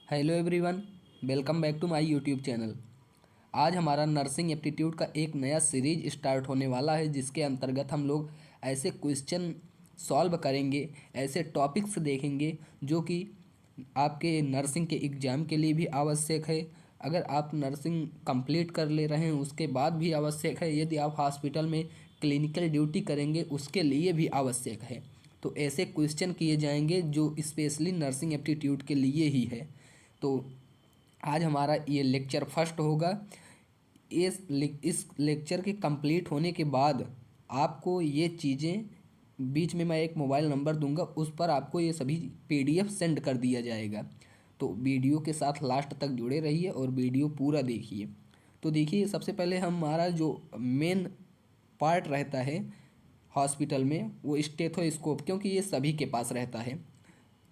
Hello everyone, welcome back to my YouTube channel. आज हमारा nursing aptitude का एक नया सीरीज स्टार्ट होने वाला है, जिसके अंतर्गत हम लोग ऐसे क्वेश्चन सॉल्व करेंगे, ऐसे टॉपिक्स देखेंगे जो कि आपके नर्सिंग के एग्ज़ाम के लिए भी आवश्यक है। अगर आप नर्सिंग कंप्लीट कर ले रहे हैं उसके बाद भी आवश्यक है। यदि आप हॉस्पिटल में क्लिनिकल ड्यूटी करेंगे उसके लिए भी आवश्यक है। तो ऐसे क्वेश्चन किए जाएंगे जो स्पेशली नर्सिंग एप्टीट्यूड के लिए ही है। तो आज हमारा ये लेक्चर फर्स्ट होगा। इस लेक्चर के कंप्लीट होने के बाद आपको ये चीज़ें, बीच में मैं एक मोबाइल नंबर दूंगा, उस पर आपको ये सभी पीडीएफ सेंड कर दिया जाएगा। तो वीडियो के साथ लास्ट तक जुड़े रहिए और वीडियो पूरा देखिए। तो देखिए, सबसे पहले हमारा जो मेन पार्ट रहता है हॉस्पिटल में वो स्टेथोस्कोप, क्योंकि ये सभी के पास रहता है।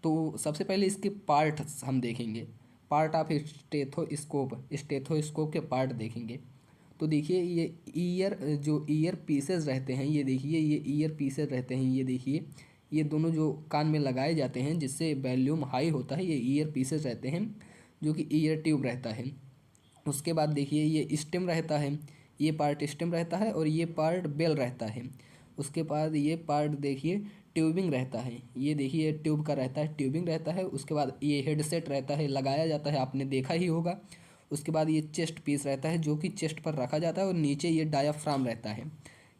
तो सबसे पहले इसके पार्ट हम देखेंगे। पार्ट ऑफ स्टेथोस्कोप के पार्ट देखेंगे। तो देखिए, ये ईयर पीसेस रहते हैं, ये देखिए ये ईयर पीसेस रहते हैं, ये देखिए ये दोनों जो कान में लगाए जाते हैं जिससे वॉल्यूम हाई होता है, ये ईयर पीसेस रहते हैं, जो कि ईयर ट्यूब रहता है। उसके बाद देखिए ये स्टेम रहता है, ये पार्ट स्टेम रहता है और ये पार्ट बेल रहता है। उसके बाद ये पार्ट देखिए ट्यूबिंग रहता है, ये देखिए ट्यूब का रहता है, ट्यूबिंग रहता है। उसके बाद ये हेडसेट रहता है, लगाया जाता है, आपने देखा ही होगा। उसके बाद ये चेस्ट पीस रहता है जो कि चेस्ट पर रखा जाता है, और नीचे ये डायाफ्राम रहता है,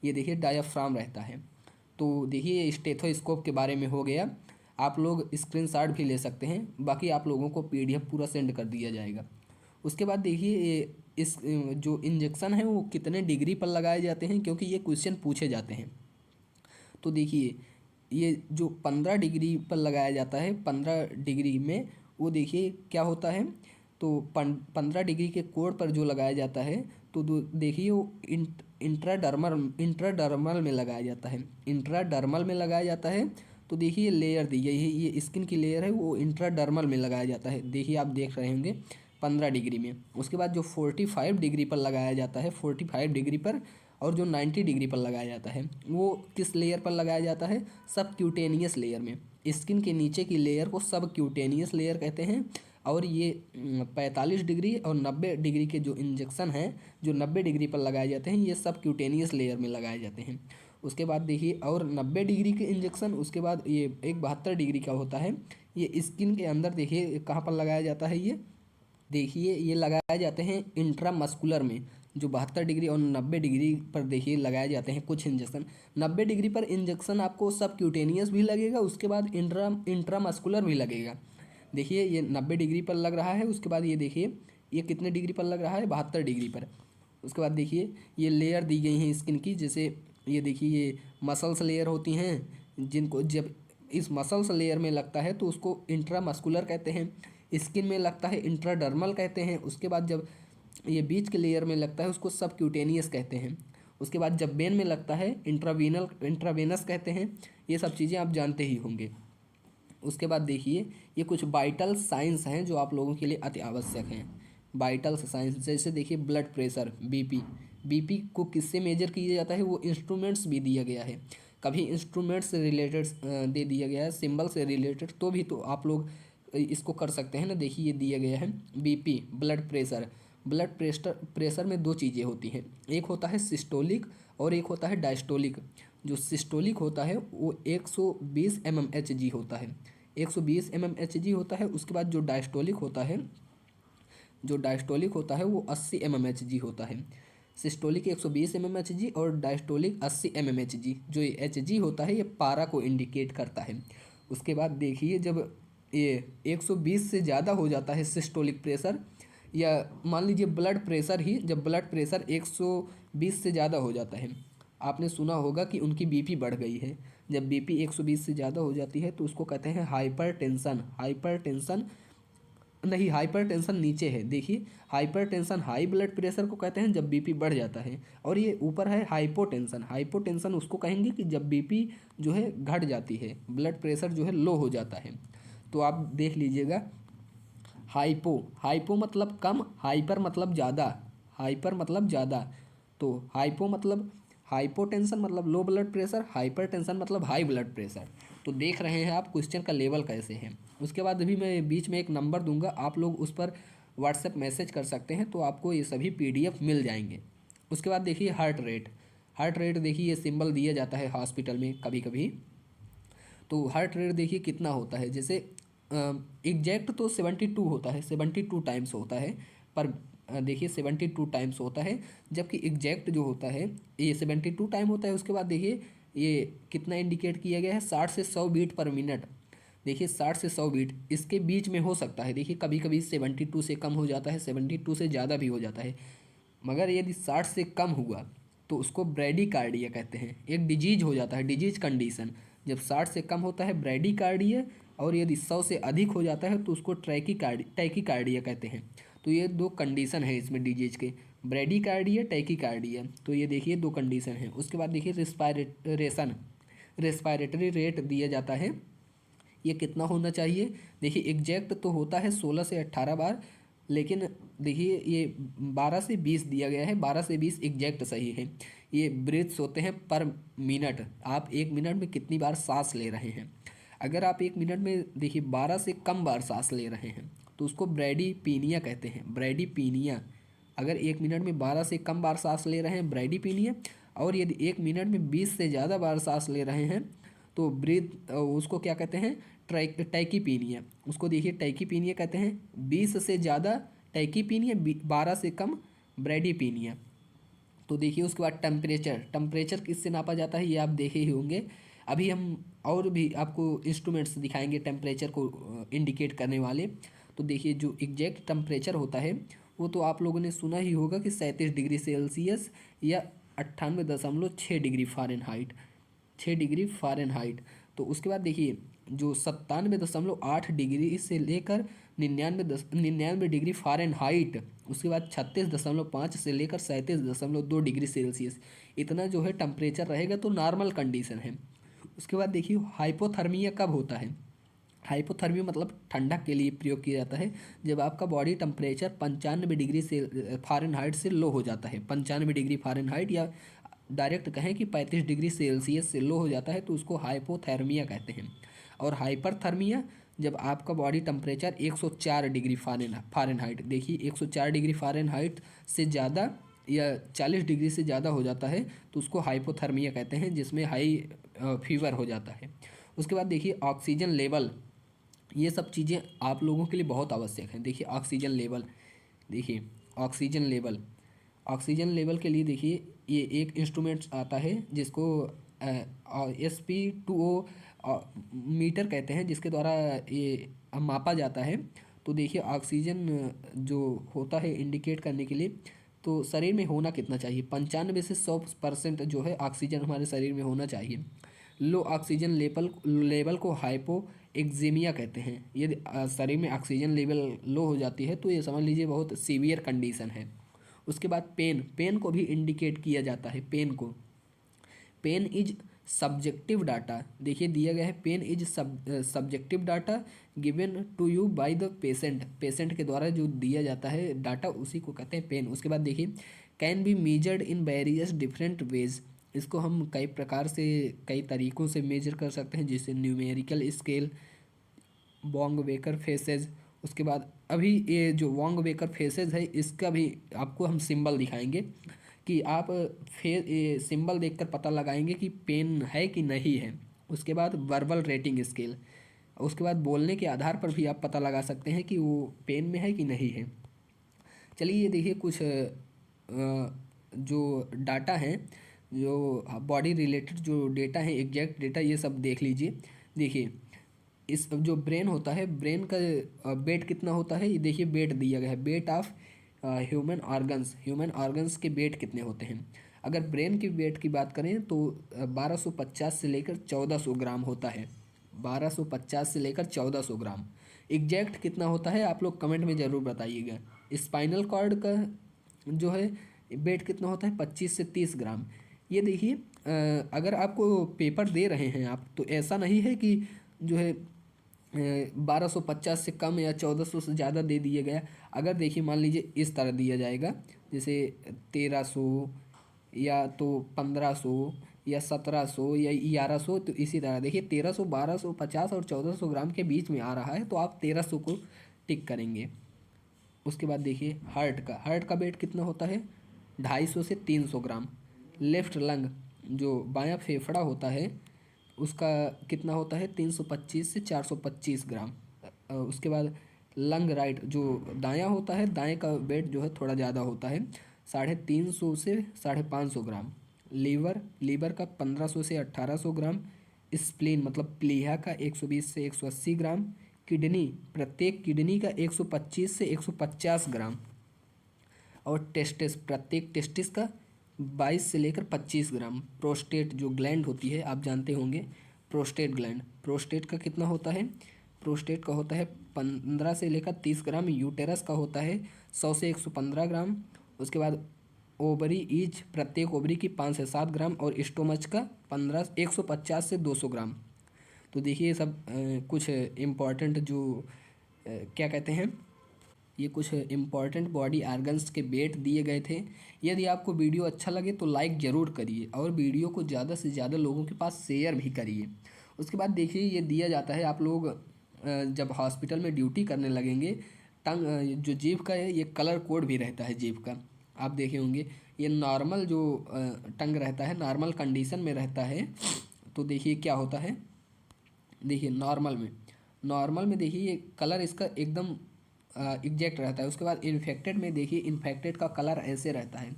ये देखिए डायाफ्राम रहता है। तो देखिए ये स्टेथोस्कोप के बारे में हो गया। आप लोग स्क्रीनशॉट भी ले सकते हैं, बाकी आप लोगों को पीडीएफ पूरा सेंड कर दिया जाएगा। उसके बाद देखिए इस जो इंजेक्शन है वो कितने डिग्री पर लगाए जाते हैं, क्योंकि ये क्वेश्चन पूछे जाते हैं। तो देखिए ये जो 15 डिग्री पर लगाया जाता है, 15 डिग्री में वो देखिए क्या होता है। तो 15 डिग्री के कोण पर जो लगाया जाता है, तो देखिए वो इंट्राडर्मल में लगाया जाता है, इंट्राडर्मल में लगाया जाता है। तो देखिए लेयर दी गई है, ये स्किन की लेयर है, वो इंट्राडर्मल में लगाया जाता है। देखिए आप देख रहे होंगे 15 डिग्री में। उसके बाद जो 45 डिग्री पर लगाया जाता है, 45 डिग्री पर, और जो 90 डिग्री पर लगाया जाता है वो किस लेयर पर लगाया जाता है? सब क्यूटेनियस लेयर में। स्किन के नीचे की लेयर को सब क्यूटेनियस लेयर कहते हैं। और ये 45 डिग्री और 90 डिग्री के जो इंजेक्शन हैं, जो 90 डिग्री पर लगाए जाते हैं, ये सब क्यूटेनियस लेयर में लगाए जाते हैं। उसके बाद देखिए और 90 डिग्री के इंजेक्शन, उसके बाद ये एक 72 डिग्री का होता है, ये स्किन के अंदर देखिए कहाँ पर लगाया जाता है। ये देखिए ये लगाए जाते हैं इंट्रामस्कुलर में, जो 72 डिग्री और 90 डिग्री पर देखिए लगाए जाते हैं कुछ इंजेक्शन। 90 डिग्री पर इंजेक्शन आपको सब क्यूटेनियस भी लगेगा, उसके बाद इंट्रामस्कुलर भी लगेगा। देखिए ये 90 डिग्री पर लग रहा है। उसके बाद ये देखिए ये कितने डिग्री पर लग रहा है? 72 डिग्री पर। उसके बाद देखिए ये लेयर दी गई हैं स्किन की, जैसे ये देखिए ये मसल्स लेयर होती हैं, जिनको जब इस मसल्स लेयर में लगता है तो उसको इंट्रामस्कुलर कहते हैं। स्किन में लगता है इंट्राडर्मल कहते हैं। उसके बाद जब ये बीच के लेयर में लगता है उसको सब क्यूटेनियस कहते हैं। उसके बाद जब बेन में लगता है इंट्रावेनस कहते हैं। ये सब चीज़ें आप जानते ही होंगे। उसके बाद देखिए ये कुछ वाइटल साइंस हैं जो आप लोगों के लिए अति आवश्यक हैं। वाइटल साइंस जैसे देखिए ब्लड प्रेशर, बीपी। बीपी को किससे मेजर किया जाता है? वो इंस्ट्रूमेंट्स भी दिया गया है, कभी इंस्ट्रूमेंट से रिलेटेड दे दिया गया है, सिंबल से रिलेटेड, तो भी तो आप लोग इसको कर सकते हैं ना। देखिए ये दिया गया है BP, blood pressure. Blood pressure में दो चीज़ें होती हैं, एक होता है सिस्टोलिक और एक होता है डायस्टोलिक। जो सिस्टोलिक होता है वो 120 mmHg होता है, 120 mmHg होता है। उसके बाद जो डायस्टोलिक होता है वो 80 mmHg होता है। सिस्टोलिक 120 mmHg और डायस्टोलिक 80 mmHg। जो ये एच होता है ये पारा को इंडिकेट करता है। उसके बाद देखिए जब ये 120 से ज़्यादा हो जाता है सिस्टोलिक प्रेशर, या मान लीजिए ब्लड प्रेशर ही, जब ब्लड प्रेशर 120 से ज़्यादा हो जाता है, आपने सुना होगा कि उनकी बीपी बढ़ गई है। जब बीपी 120 से ज़्यादा हो जाती है तो उसको कहते हैं हाइपरटेंशन। हाइपरटेंशन नहीं, हाइपरटेंशन नीचे है, देखिए हाइपरटेंशन हाई ब्लड प्रेशर को कहते हैं जब बीपी बढ़ जाता है, और ये ऊपर है हाइपोटेंशन। हाइपोटेंशन उसको कहेंगे कि जब बीपी जो है घट जाती है, ब्लड प्रेशर जो है लो हो जाता है। तो आप देख लीजिएगा, हाइपो, हाइपो मतलब कम, हाइपर मतलब ज़्यादा, हाइपर मतलब ज़्यादा। तो हाइपो मतलब हाइपोटेंशन मतलब लो ब्लड प्रेशर, हाइपरटेंशन मतलब हाई ब्लड प्रेशर। तो देख रहे हैं आप क्वेश्चन का लेवल कैसे है। उसके बाद अभी मैं बीच में एक नंबर दूंगा, आप लोग उस पर व्हाट्सएप मैसेज कर सकते हैं, तो आपको ये सभी PDF मिल जाएंगे। उसके बाद देखिए हार्ट रेट देखिए ये सिंबल दिया जाता है हॉस्पिटल में कभी कभी। तो हार्ट रेट देखिए कितना होता है, जैसे एग्जैक्ट तो 72 होता है, 72 टाइम्स होता है, पर देखिए 72 टाइम्स होता है, जबकि एग्जैक्ट जो होता है ये 72 टाइम होता है। उसके बाद देखिए ये कितना इंडिकेट किया गया है, 60 से 100 बीट पर मिनट। देखिए 60 से 100 बीट इसके बीच में हो सकता है, देखिए कभी कभी 72 से कम हो जाता है, 72 से ज़्यादा भी हो जाता है, मगर यदि 60 से कम हुआ तो उसको ब्रैडीकार्डिया कहते हैं, एक डिजीज हो जाता है, डिजीज कंडीशन। जब 60 से कम होता है ब्रैडीकार्डिया, और यदि 100 से अधिक हो जाता है तो उसको टैकीकार्डिया कहते हैं। तो ये दो कंडीशन है इसमें डिजीज के, ब्रैडीकार्डिया टैकीकार्डिया। तो ये देखिए दो कंडीशन है। उसके बाद देखिए रेस्पायरेटरी रेट दिया जाता है, ये कितना होना चाहिए। देखिए एग्जैक्ट तो होता है 16 से 18 बार, लेकिन देखिए ये 12 से 20 दिया गया है, 12 से 20 एग्जैक्ट सही है। ये ब्रीथ्स होते हैं पर मिनट, आप एक मिनट में कितनी बार सांस ले रहे हैं। अगर आप एक मिनट में देखिए 12 से कम बार सांस ले रहे हैं तो उसको ब्रैडीपीनिया कहते हैं, ब्रैडीपीनिया। अगर एक मिनट में 12 से कम बार सांस ले रहे हैं ब्रैडीपीनिया, और यदि एक मिनट में 20 से ज़्यादा बार सांस ले रहे हैं तो उसको क्या कहते हैं, टैकीपीनिया। उसको देखिए टैकीपीनिया कहते हैं। 20 से ज़्यादा टैकीपीनिया, 12 से कम ब्रैडीपीनिया। तो देखिए उसके बाद टेम्परेचर किससे नापा जाता है ये आप देखे ही होंगे। अभी हम और भी आपको इंस्ट्रूमेंट्स दिखाएंगे टेम्परेचर को इंडिकेट करने वाले। तो देखिए जो एग्जैक्ट टेम्परेचर होता है वो तो आप लोगों ने सुना ही होगा कि 37 डिग्री सेल्सियस या 98.6 डिग्री फ़ारेनहाइट, 6 डिग्री फ़ारेनहाइट। तो उसके बाद देखिए जो 97.8 डिग्री से लेकर 99 डिग्री फ़ारेनहाइट, उसके बाद 36.5 से लेकर 37.2 डिग्री सेल्सियस, इतना जो है टेम्परेचर रहेगा तो नॉर्मल कंडीशन है। उसके बाद देखिए हाइपोथर्मिया कब होता है। हाइपोथर्मिया मतलब ठंडक के लिए प्रयोग किया जाता है जब आपका बॉडी टेम्परेचर 95 डिग्री से फ़ारेनहाइट से लो हो जाता है, 95 डिग्री फ़ारेनहाइट, या डायरेक्ट कहें कि 35 डिग्री सेल्सियस से लो हो जाता है तो उसको हाइपोथर्मिया कहते हैं। और हाइपरथर्मिया जब आपका बॉडी टेम्परेचर 104 डिग्री फ़ारेनहाइट, देखिए 104 डिग्री फ़ारेनहाइट से ज़्यादा या 40 डिग्री से ज़्यादा हो जाता है तो उसको हाइपोथर्मिया कहते हैं, जिसमें हाई फीवर हो जाता है। उसके बाद देखिए ऑक्सीजन लेवल, ये सब चीज़ें आप लोगों के लिए बहुत आवश्यक हैं। देखिए ऑक्सीजन लेवल, देखिए ऑक्सीजन लेवल, ऑक्सीजन लेवल के लिए देखिए ये एक इंस्ट्रूमेंट आता है जिसको SP2O मीटर कहते हैं, जिसके द्वारा ये मापा जाता है। तो देखिए ऑक्सीजन जो होता है इंडिकेट करने के लिए, तो शरीर में होना कितना चाहिए, 95 से 100% जो है ऑक्सीजन हमारे शरीर में होना चाहिए। लो ऑक्सीजन लेवल को हाइपो एक्जेमिया कहते हैं। यदि शरीर में ऑक्सीजन लेवल लो हो जाती है तो ये समझ लीजिए बहुत सीवियर कंडीशन है। उसके बाद पेन को भी इंडिकेट किया जाता है। पेन इज सब्जेक्टिव डाटा, देखिए दिया गया है pain is subjective data given to you by the patient के द्वारा जो दिया जाता है डाटा उसी को कहते हैं पेन। उसके बाद देखिए can be measured in various different ways, इसको हम कई प्रकार से कई तरीक़ों से मेजर कर सकते हैं, जैसे numerical scale, Wong waker faces. उसके बाद अभी ये जो वॉन्ग वेकर फेसेज है इसका भी आपको हम सिंबल दिखाएंगे कि आप ये सिंबल देखकर पता लगाएंगे कि पेन है कि नहीं है। उसके बाद वर्बल रेटिंग स्केल, उसके बाद बोलने के आधार पर भी आप पता लगा सकते हैं कि वो पेन में है कि नहीं है। चलिए ये देखिए कुछ जो डाटा हैं, जो बॉडी रिलेटेड जो डेटा है, एग्जैक्ट डेटा, ये सब देख लीजिए। देखिए इस जो ब्रेन होता है, ब्रेन का वेट कितना होता है, ये देखिए वेट दिया गया है, वेट ऑफ ह्यूमन ऑर्गन्स के वेट कितने होते हैं। अगर ब्रेन की वेट की बात करें तो 1250 से लेकर 1400 ग्राम होता है, 1250 से लेकर 1400 ग्राम। एग्जैक्ट कितना होता है आप लोग कमेंट में ज़रूर बताइएगा। स्पाइनल कॉर्ड का जो है वेट कितना होता है, 25 से 30 ग्राम। ये देखिए अगर आपको पेपर दे रहे हैं आप, तो ऐसा नहीं है कि जो है 1250 से कम या 1400 से ज़्यादा दे दिया गया। अगर देखिए मान लीजिए इस तरह दिया जाएगा, जैसे 1300 या तो 1500 या 1700 या 1100, तो इसी तरह देखिए 1300, 1250 और 1400 ग्राम के बीच में आ रहा है तो आप 1300 को टिक करेंगे। उसके बाद देखिए हार्ट का वेट कितना होता है, 250 से 300 ग्राम। लेफ्ट लंग जो बायां फेफड़ा होता है उसका कितना होता है, 325 से 425 ग्राम। उसके बाद लंग राइट जो दायां होता है, दाएं का वेट जो है थोड़ा ज़्यादा होता है, 350 से 550 ग्राम। लीवर का 1500 से 1800 ग्राम। स्प्लीन मतलब प्लीहा का 120 से 180 ग्राम। प्रत्येक किडनी का 125 से 150 ग्राम। और प्रत्येक टेस्टिस का 22 से लेकर 25 ग्राम। प्रोस्टेट जो ग्लैंड होती है आप जानते होंगे, प्रोस्टेट का कितना होता है, प्रोस्टेट का होता है 15 से लेकर 30 ग्राम। यूटेरस का होता है 100 से 115 ग्राम। उसके बाद प्रत्येक ओवरी की 5 से 7 ग्राम। और स्टोमच का 150 से 200 ग्राम। तो देखिए ये सब कुछ इम्पॉर्टेंट जो क्या कहते हैं, ये कुछ इम्पॉर्टेंट बॉडी आर्गन्स के वेट दिए गए थे। यदि आपको वीडियो अच्छा लगे तो लाइक ज़रूर करिए और वीडियो को ज़्यादा से ज़्यादा लोगों के पास शेयर भी करिए। उसके बाद देखिए ये दिया जाता है, आप लोग जब हॉस्पिटल में ड्यूटी करने लगेंगे, जो जीभ का है ये कलर कोड भी रहता है जीभ का, आप देखे होंगे। ये नॉर्मल जो टंग रहता है, नॉर्मल कंडीशन में रहता है, तो देखिए क्या होता है, देखिए नॉर्मल में देखिए ये कलर इसका एकदम एग्जैक्ट रहता है। उसके बाद इन्फेक्टेड में देखिए इन्फेक्टेड का कलर ऐसे रहता है।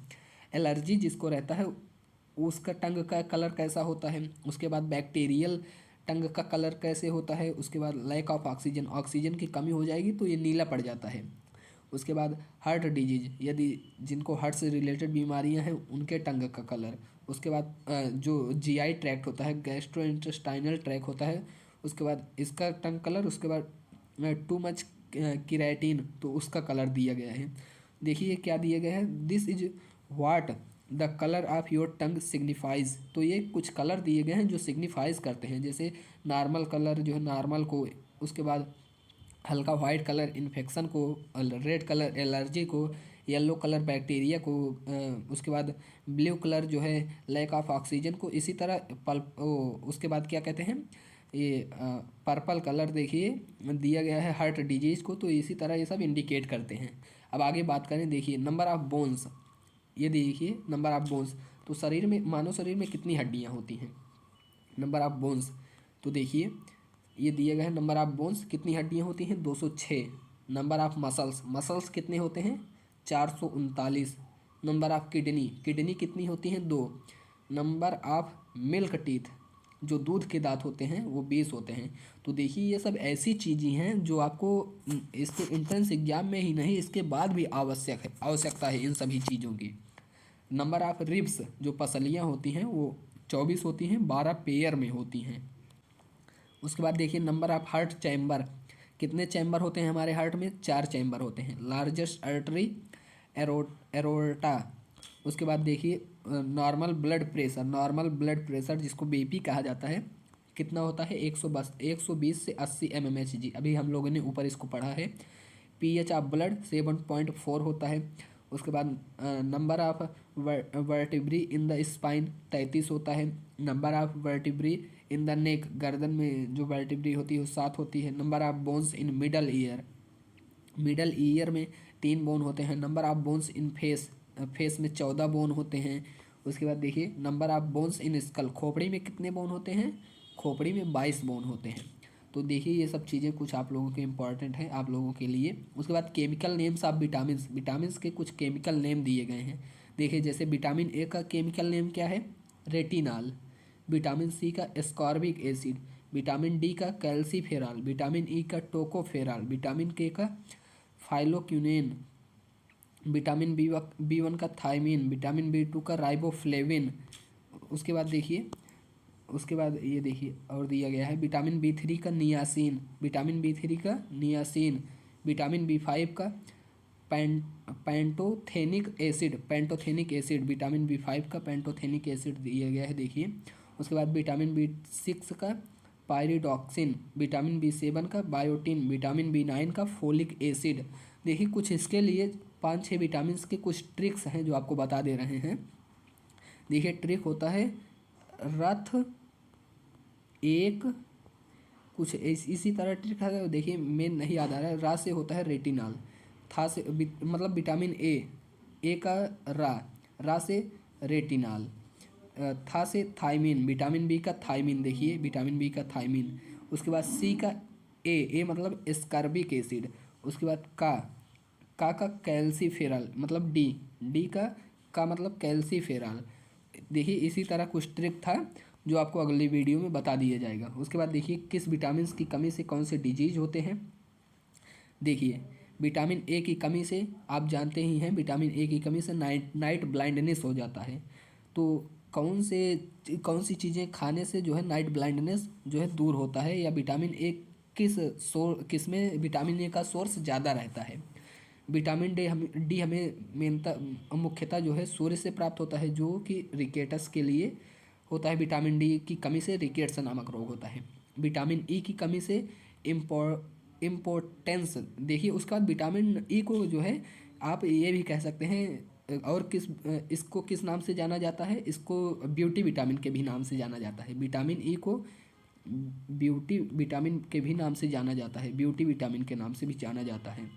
एलर्जी जिसको रहता है उसका टंग का कलर कैसा होता है। उसके बाद बैक्टीरियल टंग का कलर कैसे होता है। उसके बाद लैक ऑफ ऑक्सीजन की कमी हो जाएगी तो ये नीला पड़ जाता है। उसके बाद हार्ट डिजीज, यदि जिनको हार्ट से रिलेटेड बीमारियां हैं उनके टंग का कलर। उसके बाद जो जीआई ट्रैक्ट होता है, गैस्ट्रो इंटेस्टाइनल ट्रैक होता है, उसके बाद इसका टंग कलर। उसके बाद टू मच किराटिन, तो उसका कलर दिया गया है। देखिए क्या दिया गया है, this is what the colour of your tongue signifies. तो ये कुछ कलर दिए गए हैं जो सिग्निफाइज करते हैं, जैसे नॉर्मल कलर जो है नॉर्मल को, उसके बाद हल्का वाइट कलर इन्फेक्शन को, रेड कलर एलर्जी को, येलो कलर बैक्टीरिया को, उसके बाद ब्लू कलर जो है लैक ऑफ ऑक्सीजन को। इसी तरह उसके बाद क्या कहते हैं, ये पर्पल कलर देखिए दिया गया है हार्ट डिजीज़ को। तो इसी तरह ये सब इंडिकेट करते हैं। अब आगे बात करें, देखिए नंबर ऑफ बोन्स, ये देखिए नंबर ऑफ बोन्स, तो शरीर में, मानव शरीर में कितनी हड्डियाँ होती हैं, नंबर ऑफ बोन्स। तो देखिए ये दिए गए हैं नंबर ऑफ बोन्स, कितनी हड्डियाँ होती हैं, 206। नंबर ऑफ मसल्स कितने होते हैं, 439। नंबर ऑफ किडनी कितनी होती हैं, 2। नंबर ऑफ मिल्क टीथ, जो दूध के दांत होते हैं वो 20 होते हैं। तो देखिए ये सब ऐसी चीज़ें हैं जो आपको इसके एंट्रेंस एग्जाम में ही नहीं, इसके बाद भी आवश्यकता है इन सभी चीज़ों की। नंबर ऑफ रिब्स, जो पसलियाँ होती हैं वो 24 होती हैं, 12 पेयर में होती हैं। उसके बाद देखिए नंबर ऑफ हार्ट चैम्बर, कितने चैम्बर होते हैं हमारे हार्ट में, 4 चैम्बर होते हैं। Largest artery aorta. उसके बाद देखिए नॉर्मल ब्लड प्रेशर जिसको बीपी कहा जाता है, कितना होता है, 120 से 80 mmHg। अभी हम लोगों ने ऊपर इसको पढ़ा है। पीएच ऑफ ब्लड 7.4 होता है। उसके बाद number of vertebrae in the spine 33 होता है। Number of vertebrae in the neck, गर्दन में जो वर्टिब्री होती है वो 7 होती है। Number of bones in middle ear में 3 बोन होते हैं। Number of bones in face में 14 बोन होते हैं। उसके बाद देखिए number of bones in school, खोपड़ी में कितने बोन होते हैं, खोपड़ी में 22 बोन होते हैं। तो देखिए ये सब चीज़ें कुछ आप लोगों के इम्पॉर्टेंट हैं आप लोगों के लिए। उसके बाद केमिकल नेम्स ऑफ विटामिन्स के कुछ केमिकल नेम दिए गए हैं। देखिए जैसे विटामिन ए का केमिकल नेम क्या है, रेटिनॉल। विटामिन सी का एस्कॉर्बिक एसिड। विटामिन डी का कैल्सीफेरॉल। विटामिन ई का टोकोफेरॉल। विटामिन के का फाइलोक्यूनेन। विटामिन बी 1 का थायमीन। विटामिन बी 2 का राइबोफ्लेविन। उसके बाद देखिए, उसके बाद ये देखिए और दिया गया है विटामिन बी 3 का नियासिन। विटामिन बी 5 का पेंटोथेनिक एसिड। विटामिन बी 5 का पेंटोथेनिक एसिड दिया गया है देखिए। उसके बाद विटामिन बी 6 का पायरिडॉक्सिन। विटामिन बी 7 का बायोटिन। विटामिन बी 9 का फोलिक एसिड। देखिए कुछ इसके लिए 5-6 विटामिन के कुछ ट्रिक्स हैं जो आपको बता दे रहे हैं। देखिए ट्रिक होता है रथ एक कुछ इसी तरह ट्रिक है। देखिए मेन नहीं याद आ रहा है। रा से होता है रेटिनॉल, था से मतलब विटामिन ए का रा से रेटिनॉल, था से थायमीन, विटामिन बी का थायमीन, देखिए विटामिन बी का थायमीन। उसके बाद सी का ए मतलब एस्कॉर्बिक एसिड। उसके बाद का कैल्सीफेरल मतलब डी का मतलब कैल्सीफेरल। देखिए इसी तरह कुछ ट्रिक था जो आपको अगली वीडियो में बता दिया जाएगा। उसके बाद देखिए किस विटामिन की कमी से कौन से डिजीज होते हैं। देखिए विटामिन ए की कमी से आप जानते ही हैं, विटामिन ए की कमी से नाइट ब्लाइंडनेस हो जाता है। तो कौन सी चीज़ें खाने से जो है नाइट ब्लाइंडनेस जो है दूर होता है, या विटामिन ए किस में विटामिन ए का सोर्स ज़्यादा रहता है। विटामिन डी हमें मेनता मुख्यतः जो है सूर्य से प्राप्त होता है, जो कि रिकेटस के लिए होता है। विटामिन डी की कमी से रिकेट्स नामक रोग होता है। विटामिन ई की कमी से इम्पोर्टेंस। देखिए उसके बाद विटामिन ई को जो है आप ये भी कह सकते हैं, और इसको किस नाम से जाना जाता है, इसको ब्यूटी विटामिन के भी नाम से जाना जाता है। विटामिन ई को ब्यूटी विटामिन के भी नाम से जाना जाता है, ब्यूटी विटामिन के नाम से भी जाना जाता है।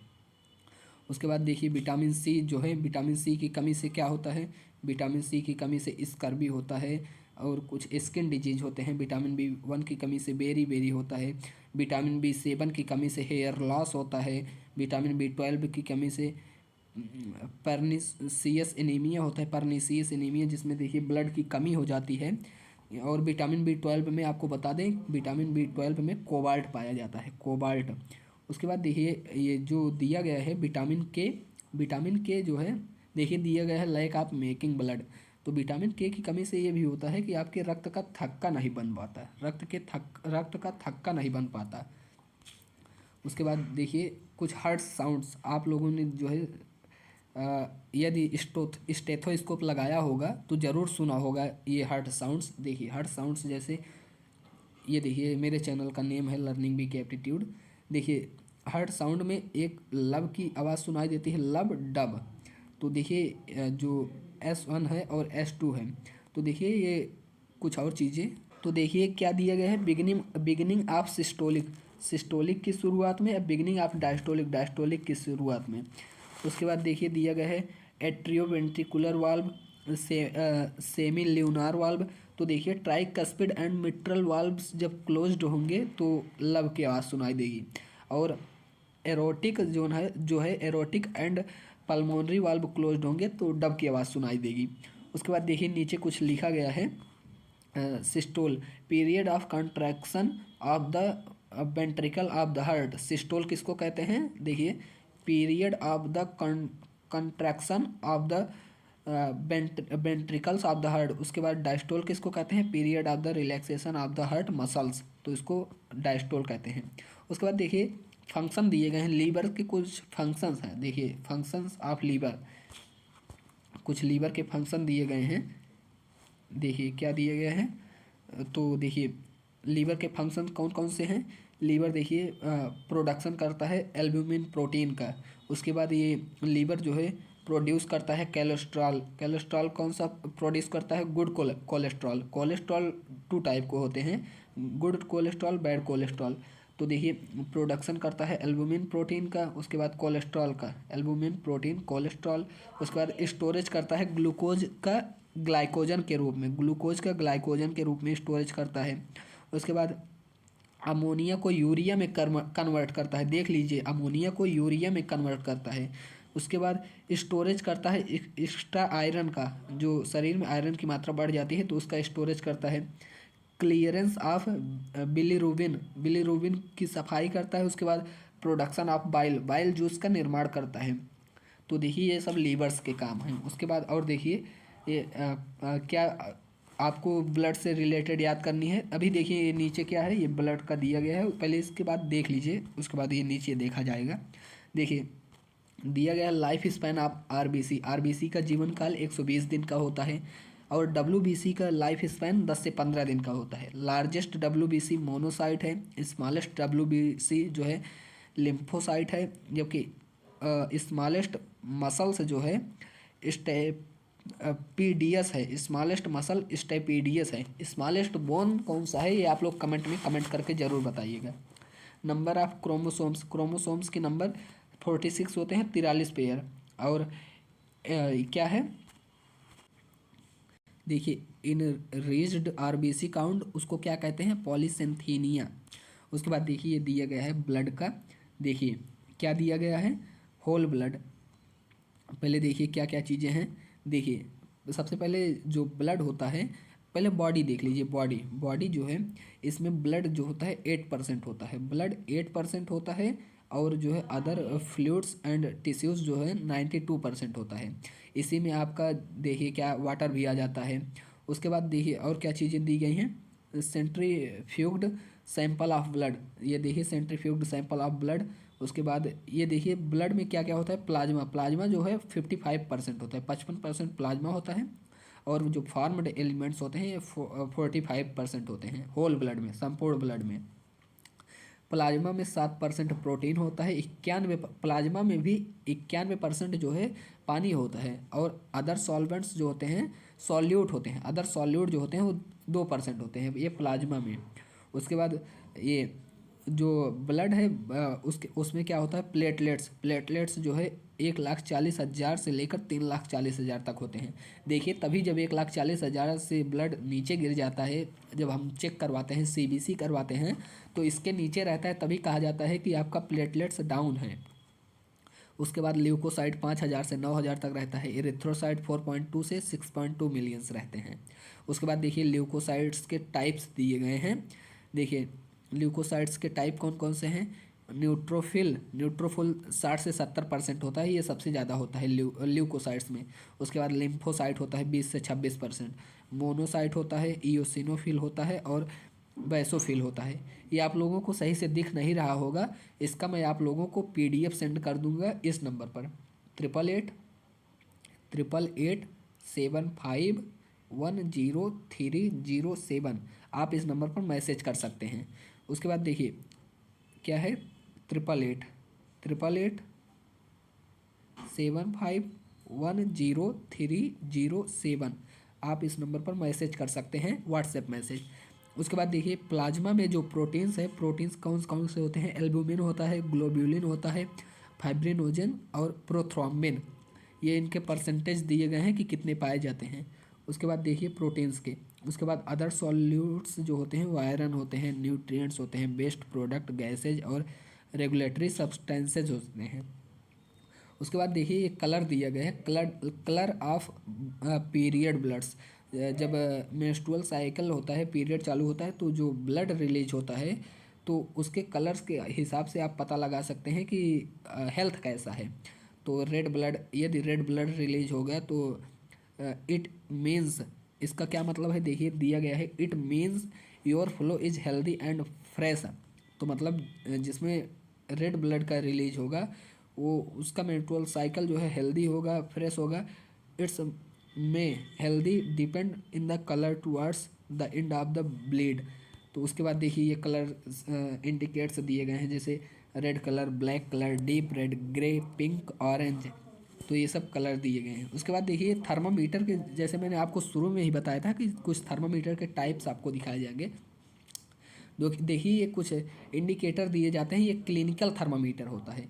उसके बाद देखिए विटामिन सी जो है, विटामिन सी की कमी से क्या होता है, विटामिन सी की कमी से स्कर्वी होता है और कुछ स्किन डिजीज होते हैं। विटामिन बी 1 की कमी से बेरी होता है। विटामिन बी 7 की कमी से हेयर लॉस होता है। विटामिन बी 12 की कमी से परनीसियस एनीमिया होता है, परनीसियस एनीमिया जिसमें देखिए ब्लड की कमी हो जाती है। और विटामिन बी 12 में आपको बता दें, विटामिन बी 12 में कोबाल्ट पाया जाता है, कोबाल्ट। उसके बाद देखिए ये जो दिया गया है विटामिन के जो है, देखिए दिया गया है लैक ऑफ मेकिंग ब्लड। तो विटामिन के की कमी से ये भी होता है कि आपके रक्त का थक्का नहीं बन पाता, रक्त का थक्का नहीं बन पाता। उसके बाद देखिए कुछ हार्ट साउंड्स आप लोगों ने जो है यदि स्टेथोस्कोप लगाया होगा तो ज़रूर सुना होगा ये हार्ट साउंड्स। देखिए हार्ट साउंड्स जैसे ये देखिए मेरे चैनल का नेम है लर्निंग बी के एप्टीट्यूड। देखिए हार्ट साउंड में एक लब की आवाज़ सुनाई देती है, लब डब। तो देखिए जो S1 है और S2 है। तो देखिए ये कुछ और चीज़ें, तो देखिए क्या दिया गया है, बिगिनिंग ऑफ सिस्टोलिक की शुरुआत में, या बिगिनिंग ऑफ डायस्टोलिक की शुरुआत में। उसके बाद देखिए दिया गया है एट्रियोवेंट्रिकुलर वाल्व, सेमी ल्यूनार वाल्व। तो देखिए ट्राइकस्पिड एंड मिट्रल वाल्व्स जब क्लोज्ड होंगे तो लब की आवाज़ सुनाई देगी। और एरोटिक जो है aortic and pulmonary valve closed होंगे तो डब की आवाज़ सुनाई देगी। उसके बाद देखिए नीचे कुछ लिखा गया है, systole period of contraction of the ventricle of the heart. Systole किसको कहते हैं, देखिए period of the contraction of the ventricles of the heart. उसके बाद डायस्टोल किसको कहते हैं, period of the relaxation of the heart muscles, तो इसको डायस्टोल कहते हैं। उसके बाद देखिए फंक्शन दिए गए हैं, लीवर के कुछ फंक्शंस हैं। देखिए फंक्शंस ऑफ लीवर, कुछ लीवर के फंक्शन दिए गए हैं। देखिए क्या दिए गए हैं, तो देखिए लीवर के फंक्शन कौन कौन से हैं। लीवर देखिए प्रोडक्शन करता है एल्ब्यूमिन प्रोटीन का। उसके बाद ये लीवर जो है प्रोड्यूस करता है कोलेस्ट्रॉल कौन सा प्रोड्यूस करता है, गुड कोलेस्ट्रॉल 2 टाइप को होते हैं, गुड कोलेस्ट्रॉल बैड कोलेस्ट्रॉल। तो देखिए प्रोडक्शन करता है एल्ब्यूमिन प्रोटीन का, उसके बाद कोलेस्ट्रॉल का, एल्ब्यूमिन प्रोटीन कोलेस्ट्रॉल। उसके बाद स्टोरेज करता है ग्लूकोज का ग्लाइकोजन के रूप में, ग्लूकोज का ग्लाइकोजन के रूप में स्टोरेज करता है। उसके बाद अमोनिया को यूरिया में कन्वर्ट करता है, देख लीजिए अमोनिया को यूरिया में कन्वर्ट करता है। उसके बाद स्टोरेज करता है एक्स्ट्रा आयरन का, जो शरीर में आयरन की मात्रा बढ़ जाती है तो उसका स्टोरेज करता है। क्लियरेंस ऑफ बिलीरुबिन की सफाई करता है। उसके बाद प्रोडक्शन ऑफ बाइल जूस का निर्माण करता है। तो देखिए ये सब लीवर्स के काम हैं। उसके बाद और देखिए ये क्या आपको ब्लड से रिलेटेड याद करनी है। अभी देखिए ये नीचे क्या है, ये ब्लड का दिया गया है, पहले इसके बाद देख लीजिए, उसके बाद ये नीचे देखा जाएगा। देखिए दिया गया लाइफ स्पैन ऑफ आरबीसी का जीवन काल 120 दिन का होता है। और डब्ल्यूबीसी का लाइफ स्पैन 10 से 15 दिन का होता है। लार्जेस्ट डब्ल्यूबीसी मोनोसाइट है, स्मॉलेस्ट डब्ल्यूबीसी जो है लिम्फोसाइट है, जबकि स्मॉलेस्ट मसल्स जो है पीडीएस है, स्मॉलेस्ट मसल स्टेपीडियस है। स्मॉलेस्ट बोन कौन सा है ये आप लोग कमेंट में कमेंट करके ज़रूर बताइएगा। नंबर ऑफ क्रोमोसोम्स, क्रोमोसोम्स के नंबर 46 होते हैं, 43 पेयर। और क्या है देखिए, इन रीच्ड आरबीसी काउंट उसको क्या कहते हैं, पॉलीसेंथीनिया। उसके बाद देखिए ये दिया गया है ब्लड का, देखिए क्या दिया गया है, होल ब्लड। पहले देखिए क्या क्या चीज़ें हैं, देखिए सबसे पहले जो ब्लड होता है, पहले बॉडी देख लीजिए, बॉडी बॉडी जो है इसमें ब्लड जो होता है 8% होता है, ब्लड 8% होता है। और जो है अदर फ्लूइड्स एंड टिश्यूज़ जो है 92% होता है। इसी में आपका देखिए क्या वाटर भी आ जाता है। उसके बाद देखिए और क्या चीज़ें दी गई हैं, सेंट्रीफ्यूग्ड सैंपल ऑफ ब्लड, ये देखिए सेंट्रीफ्यूग्ड सैंपल ऑफ ब्लड। उसके बाद ये देखिए ब्लड में क्या क्या होता है, प्लाज्मा, प्लाज्मा जो है 55% होता है, 55% प्लाज्मा होता है। और जो फॉर्म्ड एलिमेंट्स होते हैं ये 45% होते हैं होल ब्लड में, संपूर्ण ब्लड में। प्लाज्मा में 7% प्रोटीन होता है, 91 प्लाज्मा में भी 91% जो है पानी होता है। और अदर सॉल्वेंट्स जो होते हैं, सॉल्यूट होते हैं, अदर सॉल्यूट जो होते हैं वो 2% होते हैं ये प्लाज्मा में। उसके बाद ये जो ब्लड है उसके उसमें क्या होता है, प्लेटलेट्स, प्लेटलेट्स जो है 1,40,000 से लेकर 3,40,000 तक होते हैं। देखिए तभी जब 1,40,000 से ब्लड नीचे गिर जाता है, जब हम चेक करवाते हैं, सीबीसी करवाते हैं, तो इसके नीचे रहता है, तभी कहा जाता है कि आपका प्लेटलेट्स डाउन है। उसके बाद ल्यूकोसाइट 5,000 से 9,000 तक रहता है, इरिथ्रोसाइट 4.2 से 6.2 मिलियंस रहते हैं। उसके बाद देखिए ल्यूकोसाइट्स के टाइप्स दिए गए हैं, देखिए ल्यूकोसाइट्स के टाइप कौन कौन से हैं, न्यूट्रोफिल, न्यूट्रोफिल 60 से 70% होता है, ये सबसे ज़्यादा होता है ल्यूकोसाइट्स में। उसके बाद लिम्फोसाइट होता है 20 से 26%, मोनोसाइट होता है, इयोसिनोफिल होता है, और बैसोफिल होता है। ये आप लोगों को सही से दिख नहीं रहा होगा, इसका मैं आप लोगों को पीडीएफ सेंड कर दूंगा इस नंबर पर, 888875103007। आप इस नंबर पर मैसेज कर सकते हैं। उसके बाद देखिए क्या है, 888875103007। आप इस नंबर पर मैसेज कर सकते हैं, व्हाट्सएप मैसेज। उसके बाद देखिए प्लाज्मा में जो प्रोटीन्स है, प्रोटीन्स कौन कौन से होते हैं, एल्बुमिन होता है, ग्लोब्यूलिन होता है, फाइब्रिनोजन और प्रोथ्रोम्बिन। ये इनके परसेंटेज दिए गए हैं कि कितने पाए जाते हैं। उसके बाद देखिए प्रोटीन्स के, उसके बाद अदर सॉल्यूट्स जो होते हैं वो आयरन होते हैं, न्यूट्रिएंट्स होते हैं, वेस्ट प्रोडक्ट, गैसेज और रेगुलेटरी सब्सटेंसेज होते हैं। उसके बाद देखिए ये कलर दिया गया है, colour colour of period bloods. जब मेंस्ट्रुअल साइकिल होता है, पीरियड चालू होता है, तो जो ब्लड रिलीज होता है तो उसके कलर्स के हिसाब से आप पता लगा सकते हैं कि हेल्थ कैसा है। तो रेड ब्लड, यदि रेड ब्लड रिलीज हो गया तो इट मीन्स, इसका क्या मतलब है, देखिए दिया गया है, it means your flow is healthy and fresh. तो मतलब जिसमें रेड ब्लड का रिलीज होगा वो उसका मेंस्ट्रुअल साइकिल जो है हेल्दी होगा, फ्रेश होगा। इट्स में healthy depend in the colour towards the end of the bleed. तो उसके बाद देखिए ये कलर इंडिकेट्स दिए गए हैं, जैसे red colour, black colour, deep red, grey, pink, orange. तो ये सब कलर दिए गए हैं। उसके बाद देखिए थर्मामीटर के, जैसे मैंने आपको शुरू में ही बताया था कि कुछ थर्मामीटर के टाइप्स आपको दिखाए जाएंगे। देखिए ये कुछ इंडिकेटर दिए जाते हैं, ये क्लिनिकल थर्मामीटर होता है।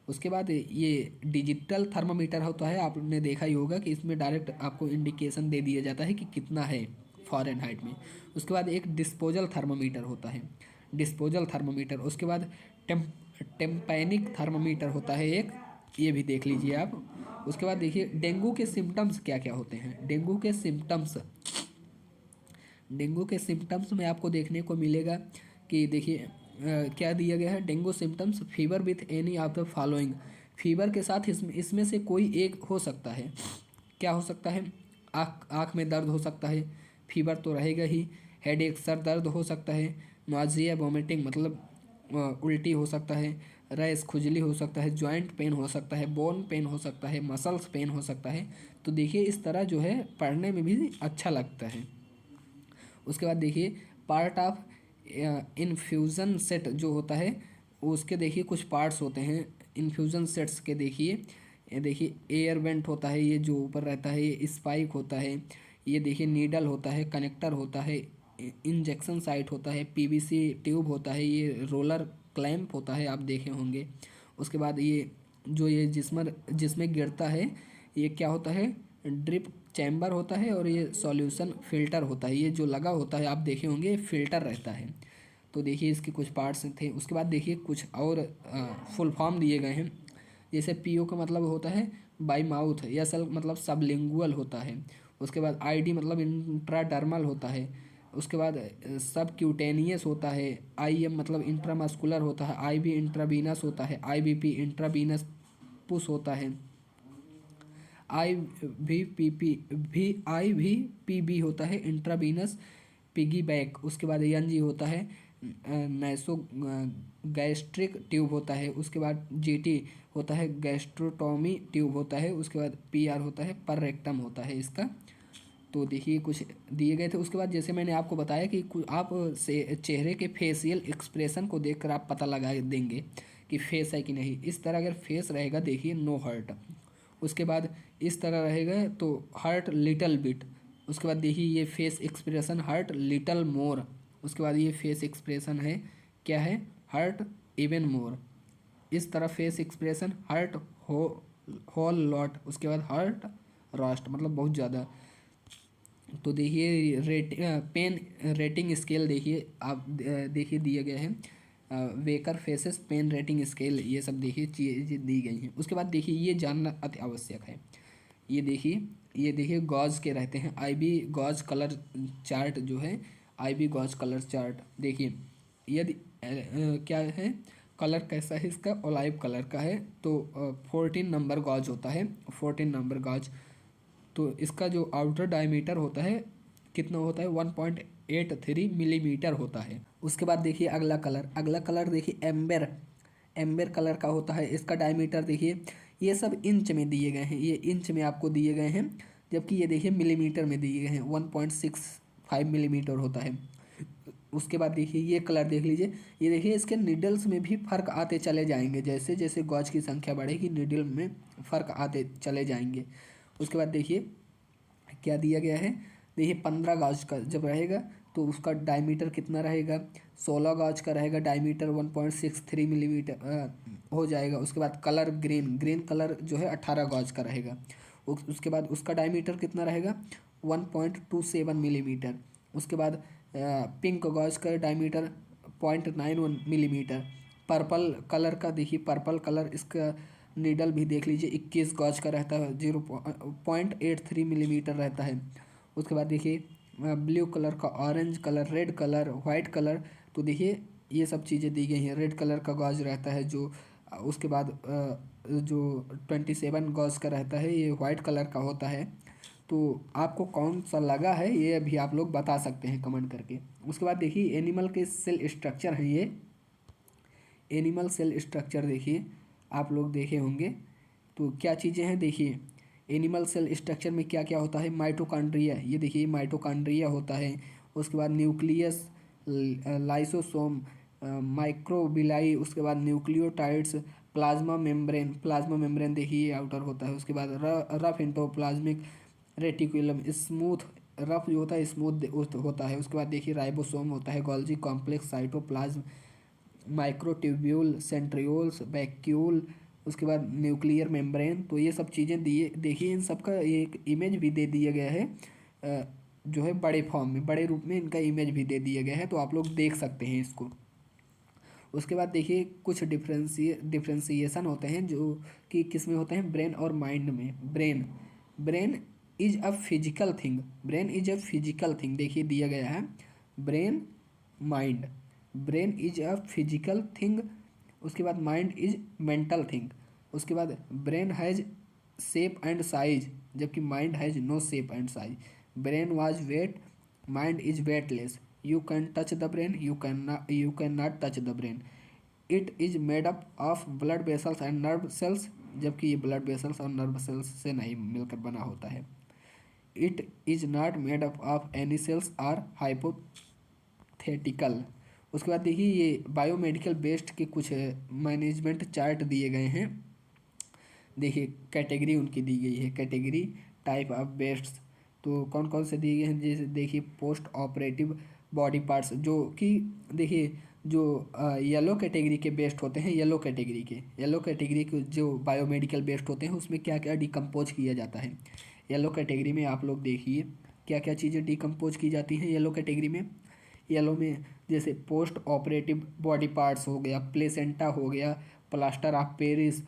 उसके बाद ये डिजिटल थर्मामीटर होता है, आपने देखा ही होगा कि इसमें डायरेक्ट आपको इंडिकेशन दे दिया जाता है कि कितना है फ़ारेनहाइट में। उसके बाद एक डिस्पोजल थर्मामीटर होता है, डिस्पोजल थर्मामीटर। उसके बाद टेम्पैनिक थर्मामीटर होता है एक, ये भी देख लीजिए आप। उसके बाद देखिए डेंगू के सिम्टम्स क्या क्या होते हैं, डेंगू के सिम्टम्स, डेंगू के सिम्टम्स में आपको देखने को मिलेगा कि देखिए क्या दिया गया है, dengue symptoms, fever with any of the following. Fever के साथ इसमें से कोई एक हो सकता है, क्या हो सकता है, आँख में दर्द हो सकता है, फीवर तो रहेगा ही, हेडेक सर दर्द हो सकता है, नॉजिया वोमिटिंग मतलब उल्टी हो सकता है, रैश खुजली हो सकता है, जॉइंट पेन हो सकता है, बोन पेन हो सकता है, मसल्स पेन हो सकता है। तो देखिए इस तरह जो है पढ़ने में भी अच्छा लगता है। उसके बाद देखिए पार्ट ऑफ इन्फ्यूज़न सेट जो होता है उसके देखिए कुछ पार्ट्स होते हैं इन्फ्यूज़न सेट्स के। देखिए ये देखिए एयर वेंट होता है, ये जो ऊपर रहता है ये स्पाइक होता है। ये देखिए नीडल होता है, कनेक्टर होता है, इंजेक्शन साइट होता है, पीवीसी ट्यूब होता है, ये रोलर क्लैंप होता है, आप देखे होंगे। उसके बाद ये जो ये जिसमें गिरता है ये क्या होता है, ड्रिप चैम्बर होता है, और ये सॉल्यूशन फिल्टर होता है। ये जो लगा होता है आप देखे होंगे फिल्टर रहता है। तो देखिए इसके कुछ पार्ट्स थे। उसके बाद देखिए कुछ और फुल फॉर्म दिए गए हैं। जैसे पीओ का मतलब होता है बाई माउथ, या सल मतलब सबलिंगुअल होता है। उसके बाद आईडी मतलब इंट्राडर्मल होता है। उसके बाद सब क्यूटेनियस होता है। आईएम मतलब इंट्रामस्कुलर होता है। आईबी इंट्रावीनस होता है। आईबीपी इंट्रावीनस पुश होता है। आई भी पी बी होता है इंट्रावीनस पिगी बैक। उसके बाद एन जी होता है नैसो गैस्ट्रिक ट्यूब होता है। उसके बाद जीटी होता है गैस्ट्रोटोमी ट्यूब होता है। उसके बाद पीआर होता है पर रेक्टम होता है इसका। तो देखिए कुछ दिए गए थे। उसके बाद जैसे मैंने आपको बताया कि आप से चेहरे के फेशियल एक्सप्रेशन को देखकर आप पता लगा देंगे कि फेस है कि नहीं। इस तरह अगर फेस रहेगा देखिए नो हर्ट। उसके बाद इस तरह रहेगा तो हर्ट लिटल बिट। उसके बाद देखिए ये face expression hurt little more. उसके बाद ये फेस एक्सप्रेशन है क्या है, हर्ट इवन मोर। इस तरह फेस एक्सप्रेशन हर्ट हो होल लॉट। उसके बाद हर्ट रॉस्ट मतलब बहुत ज़्यादा। तो देखिए पेन रेटिंग स्केल देखिए आप देखिए दिया गया है Baker faces pain rating scale, ये सब देखिए चीज़ें दी गई हैं। उसके बाद देखिए ये जानना अति आवश्यक है। ये देखिए गॉज के रहते हैं आईबी गॉज कलर चार्ट जो है, आईबी गॉज कलर चार्ट देखिए। यदि क्या है कलर कैसा है इसका, ओलाइव कलर का है तो 14 नंबर गॉज होता है, 14 नंबर गॉज। तो इसका जो आउटर डायमीटर होता है कितना होता है, 1.83 मिलीमीटर होता है। उसके बाद देखिए अगला कलर देखिए एम्बर एम्बर कलर का होता है। इसका डायमीटर देखिए, ये सब इंच में दिए गए हैं, ये इंच में आपको दिए गए हैं, जबकि ये देखिए मिलीमीटर में दिए गए हैं, 1.65 मिलीमीटर होता है। उसके बाद देखिए ये कलर देख लीजिए, ये देखिए इसके नीडल्स में भी फ़र्क आते चले जाएंगे, जैसे जैसे गॉज की संख्या बढ़ेगी नीडल में फ़र्क आते चले जाएंगे। उसके बाद देखिए क्या दिया गया है, देखिए 15 गज का जब रहेगा तो उसका डायमीटर कितना रहेगा, 16 गज का रहेगा, डायमीटर 1.63 मिलीमीटर हो जाएगा। उसके बाद कलर ग्रीन कलर जो है 18 गज का रहेगा। उसके बाद उसका डायमीटर कितना रहेगा, 1.27 मिलीमीटर। उसके बाद पिंक गॉज का डायमीटर 0.91 मिलीमीटर। पर्पल कलर का देखिए, पर्पल कलर इसका नीडल भी देख लीजिए 21 गज का रहता है, 0.83 मिलीमीटर रहता है। उसके बाद देखिए ब्लू कलर का, orange colour, red colour, white colour. तो देखिए ये सब चीज़ें दी गई हैं। रेड कलर का गॉज रहता है जो उसके बाद जो 27 गॉज का रहता है ये वाइट कलर का होता है। तो आपको कौन सा लगा है ये अभी आप लोग बता सकते हैं कमेंट करके। उसके बाद देखिए एनिमल के सेल स्ट्रक्चर हैं ये, एनिमल सेल स्ट्रक्चर देखिए आप लोग देखे होंगे। तो क्या चीज़ें हैं देखिए, एनिमल सेल स्ट्रक्चर में क्या क्या होता है, माइटोकॉन्ड्रिया, ये देखिए माइटोकॉन्ड्रिया होता है। उसके बाद न्यूक्लियस, लाइसोसोम, माइक्रोबिलाई। उसके बाद न्यूक्लियोटाइड्स, प्लाज्मा मेम्ब्रेन देखिए आउटर होता है। उसके बाद रफ इंटोप्लाज्मिक रेटिकुलम, स्मूथ रफ जो होता है स्मूथ होता है। उसके बाद देखिए राइबोसोम होता है, Golgi complex, cytoplasm, microtubule, centrioles, vacuole. उसके बाद न्यूक्लियर मेम्ब्रेन। तो ये सब चीज़ें दिए देखिए, इन सब का एक इमेज भी दे दिया गया है जो है बड़े फॉर्म में, बड़े रूप में इनका इमेज भी दे दिया गया है, तो आप लोग देख सकते हैं इसको। उसके बाद देखिए कुछ डिफ्रेंसिएशन होते हैं जो कि किस में होते हैं, ब्रेन और माइंड में। Brain is a physical thing, brain is a physical thing देखिए दिया गया है, brain mind. Brain is a physical thing. उसके बाद माइंड इज मेंटल थिंग। उसके बाद brain has shape and size, जबकि mind has no shape and size. Brain was weight, mind is weightless. You can touch the brain, you can not touch the brain. It is made up of blood vessels and nerve cells, जबकि ये blood vessels और nerve cells से नहीं मिलकर बना होता है। It is not made up of any cells or hypothetical. उसके बाद देखिए ये बायोमेडिकल बेस्ड के कुछ मैनेजमेंट चार्ट दिए गए हैं। देखिए कैटेगरी उनकी दी गई है, कैटेगरी टाइप ऑफ बेस्ट्स। तो कौन कौन से दिए गए हैं, जैसे देखिए पोस्ट ऑपरेटिव बॉडी पार्ट्स, जो कि देखिए जो येलो कैटेगरी के बेस्ट होते हैं, येलो कैटेगरी के जो बायोमेडिकल बेस्ट होते हैं उसमें क्या क्या डिकम्पोज किया जाता है। येलो कैटेगरी में आप लोग देखिए क्या क्या चीज़ें डिकम्पोज की जाती हैं येलो कैटेगरी में। येलो में जैसे पोस्ट ऑपरेटिव बॉडी पार्ट्स हो गया, प्लेसेंटा हो गया, plaster of Paris,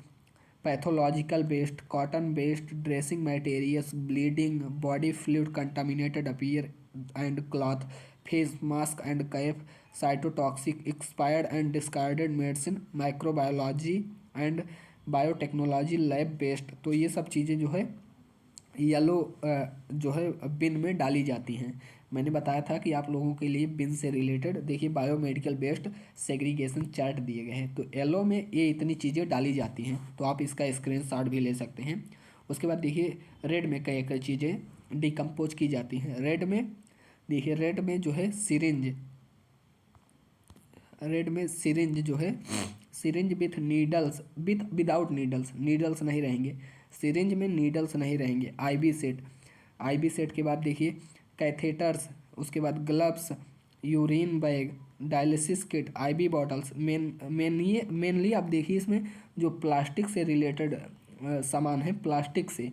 pathological waste, cotton waste, dressing materials, bleeding, body fluid contaminated appear and cloth, face mask and cap, cytotoxic, expired and discarded medicine, microbiology and biotechnology lab waste. तो ये सब चीज़ें जो है yellow जो है बिन में डाली जाती हैं। मैंने बताया था कि आप लोगों के लिए बिन से रिलेटेड देखिए बायोमेडिकल बेस्ड सेग्रीगेशन चार्ट दिए गए हैं। तो येलो में ये इतनी चीज़ें डाली जाती हैं, तो आप इसका स्क्रीनशॉट भी ले सकते हैं। उसके बाद देखिए रेड में कई कई चीज़ें डिकम्पोज की जाती हैं। रेड में देखिए, रेड में जो है सिरिंज, रेड में सिरिंज जो है, syringe with needles, without needles, needles नहीं रहेंगे सिरिंज में, नीडल्स नहीं रहेंगे। आईबी सेट, आईबी सेट के बाद देखिए कैथेटर्स, उसके बाद gloves, urine bag, dialysis kit, IB bottles. Mainly आप देखिए इसमें जो प्लास्टिक से रिलेटेड सामान है, प्लास्टिक से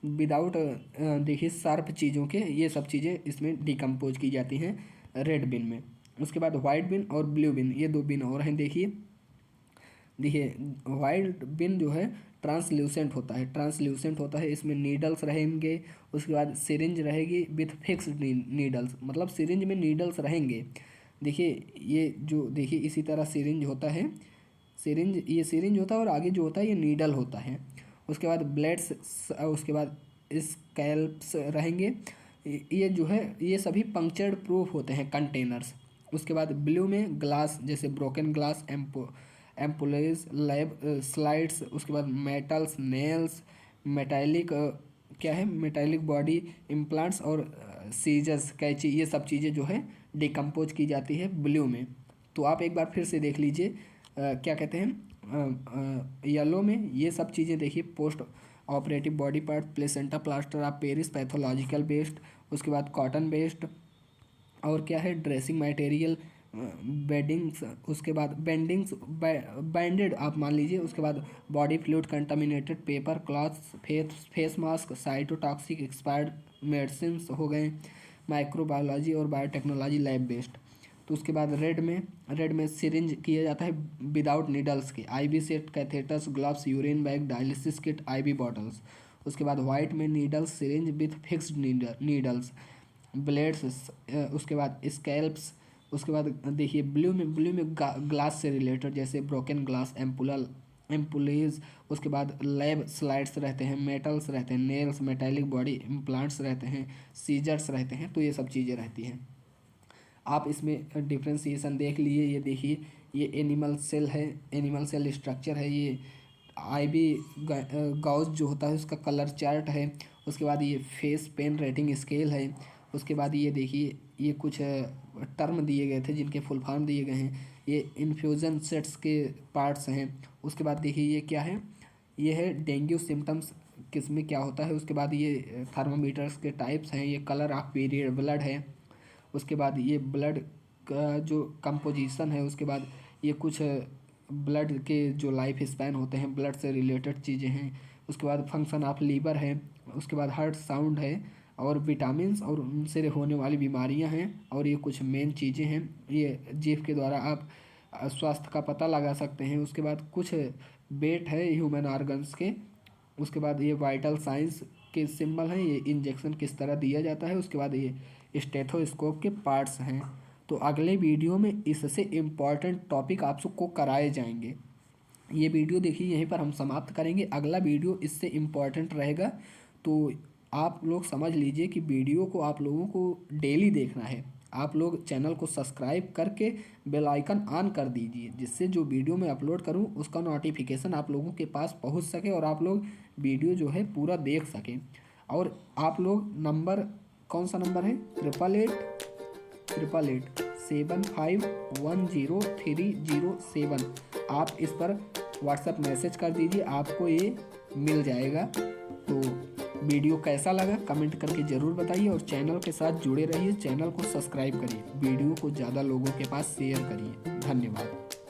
विदाउट देखिए शार्प चीज़ों के, ये सब चीज़ें इसमें डिकम्पोज की जाती हैं रेड बिन में। उसके बाद वाइट बिन और ब्लू बिन, ये दो बिन और हैं। देखिए देखिए वाइट बिन जो है ट्रांसल्यूसेंट होता है, ट्रांसल्यूसेंट होता है, इसमें नीडल्स रहेंगे। उसके बाद सिरिंज रहेगी विथ फिक्स्ड नीडल्स, मतलब सिरिंज में नीडल्स रहेंगे। देखिए ये जो देखिए इसी तरह सिरिंज होता है, सिरिंज, ये सिरिंज होता है और आगे जो होता है ये नीडल होता है। उसके बाद ब्लेड्स, उसके बाद स्कैल्प्स रहेंगे। ये जो है ये सभी पंक्चर्ड प्रूफ होते हैं कंटेनर्स। उसके बाद ब्लू में ग्लास, जैसे ब्रोकन ग्लास, एम्पुलेज, लैब स्लाइड्स। उसके बाद मेटल्स, नेल्स, मेटालिक क्या है, मेटालिक बॉडी इम्प्लांट्स और सीजर्स, कैंची, ये सब चीज़ें जो है डिकम्पोज की जाती है ब्लू में। तो आप एक बार फिर से देख लीजिए क्या कहते हैं येलो में ये सब चीज़ें देखिए post operative body part, placenta, plaster of Paris, pathological waste, उसके बाद कॉटन वेस्ट, और क्या है ड्रेसिंग मटेरियल, बेडिंग्स, उसके बाद बेंडिंग्स, बैंडेड आप मान लीजिए। उसके बाद body fluid contaminated paper clothes, face mask, cytotoxic expired medicine हो गए, माइक्रोबायोलॉजी और बायोटेक्नोलॉजी लैब बेस्ड। तो उसके बाद रेड में सिरिंज किया जाता है विदाउट नीडल्स के, IV set, catheters, gloves, urine bag, dialysis kit, IV bottles. उसके बाद वाइट में needles, syringe with fixed needles, blades, उसके बाद स्कैल्प्स। उसके बाद देखिए ब्लू में ग्लास से रिलेटेड, जैसे ब्रोकन ग्लास, एम्पुलेज। उसके बाद लैब स्लाइड्स रहते हैं, मेटल्स रहते हैं, नेल्स, मेटालिक बॉडी इम्प्लांट्स रहते हैं, सीजर्स रहते हैं। तो ये सब चीज़ें रहती हैं। आप इसमें डिफ्रेंसिएशन देख लीजिए। ये देखिए ये एनिमल सेल है, एनिमल सेल स्ट्रक्चर है। ये आईबी गॉस जो होता है उसका कलर चार्ट है। उसके बाद ये फेस पेन रेटिंग स्केल है। उसके बाद ये देखिए ये कुछ टर्म दिए गए थे जिनके फुल फॉर्म दिए गए हैं। ये इन्फ्यूज़न सेट्स के पार्ट्स हैं। उसके बाद देखिए ये क्या है, ये है डेंगू सिम्टम्स किसमें क्या होता है। उसके बाद ये थर्मामीटर्स के टाइप्स हैं। ये कलर ऑफ पीरियड ब्लड है। उसके बाद ये ब्लड का जो कंपोजिशन है। उसके बाद ये कुछ ब्लड के जो लाइफ स्पैन होते हैं, ब्लड से रिलेटेड चीज़ें हैं। उसके बाद फंक्शन ऑफ लीवर है। उसके बाद हार्ट साउंड है, और विटामिन्स और उनसे होने वाली बीमारियां हैं। और ये कुछ मेन चीज़ें हैं, ये जीभ के द्वारा आप स्वास्थ्य का पता लगा सकते हैं। उसके बाद कुछ वेट है ह्यूमन ऑर्गन्स के। उसके बाद ये वाइटल साइंस के सिंबल हैं, ये इंजेक्शन किस तरह दिया जाता है। उसके बाद ये स्टेथोस्कोप के पार्ट्स हैं। तो अगले वीडियो में इससे इम्पॉर्टेंट टॉपिक आप सबको कराए जाएंगे। ये वीडियो देखिए यहीं पर हम समाप्त करेंगे। अगला वीडियो इससे इम्पॉर्टेंट रहेगा। तो आप लोग समझ लीजिए कि वीडियो को आप लोगों को डेली देखना है। आप लोग चैनल को सब्सक्राइब करके बेल आइकन ऑन कर दीजिए, जिससे जो वीडियो मैं अपलोड करूं उसका नोटिफिकेशन आप लोगों के पास पहुंच सके और आप लोग वीडियो जो है पूरा देख सकें। और आप लोग नंबर, कौन सा नंबर है, 888875103007, आप इस पर व्हाट्सएप मैसेज कर दीजिए, आपको ये मिल जाएगा। तो वीडियो कैसा लगा कमेंट करके ज़रूर बताइए और चैनल के साथ जुड़े रहिए, चैनल को सब्सक्राइब करिए, वीडियो को ज़्यादा लोगों के पास शेयर करिए। धन्यवाद।